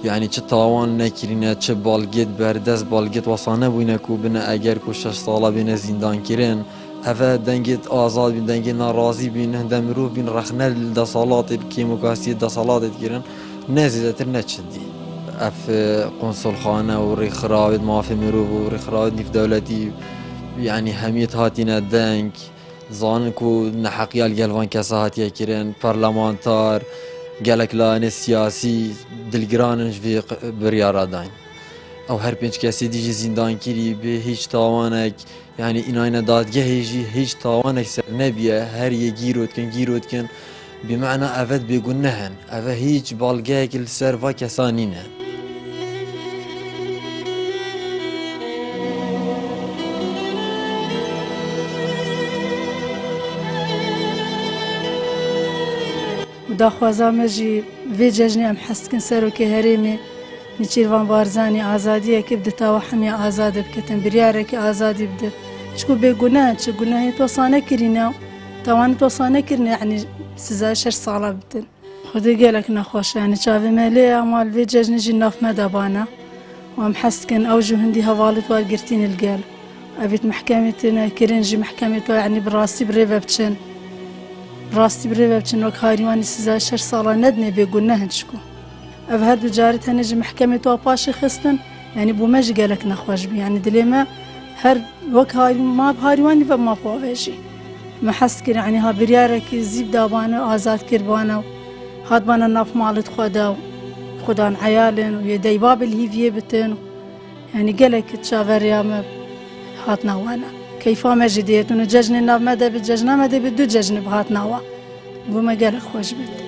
یعنی چه تاوان نکرینه چه بالگت بردست بالگت وصانه بوینه کو بینه اگر کو 6 ساله بینه زندان کرن اوه دنگت آزاد بین دنگت ناراضی بین هنده مروف بین رخنه دا سالات کیموکاسی دا سالات کرن نزیده تر نچدی اف قنصل خانه و ری خرابت مافی مروف و ری خرابت نیف دولتی یعنی همیت هاتینه دنگ زانن کو نحقیال گلوان کسا هاتیه کرن پارلمانتار گلک لانه سیاسی دلگرانش وی بریارا داین او هر پنج کسی دیجی زندان کری به هیچ تاوانک یعنی ایناینا دادگه هیچ تاوانک سر نبیه هر یه گیرود کن بمعنى أفد بيقول نهن أفا هيج بالجاك السيرفا كسانينه ودا خوازا مجي في ججني أم حسكن سرو كهريمي نيشيرفان بارزاني آزادية كبدة تاوحمي آزاد بكتن بريارك آزادي بدت شكو بيقولنا شو قلنا هي توصانا كرينا توان توصانا كرنا يعني سزا 6 ساڵە بدن خودی گەلێک نەخۆشیانی چاوی مەلێ ئەمال vê cejnê jî nav me dabane û em hez dikin ew ji hindî hevalê wan girtînê li gel evît mehkemê têne kirin jî mehkemê wan yanî bi rastî bi rê ve biçin rastî bi rê ve biçin wek harîwanî seza 6 sala nedinê bêgûn nehin şikû ev her du carî tenê ji mehkemê wan paşê xistin yanî bû me jî gelek nexweş bû yanî dilê me her wek harîwanî ve mapa ve jî ما حس كر يعني ها بريارك زيب دابانه آزاد كربانه هاد بانا ناف مالت خدان عيالن ويدي باب الهيفيه بتن يعني قالك تشافر يا ما هاتنا وانا كيف ما جديت انه ججن ناف ما دبي ججنا ما دبي دو ججن بهاتنا وا وما قالك خوش بت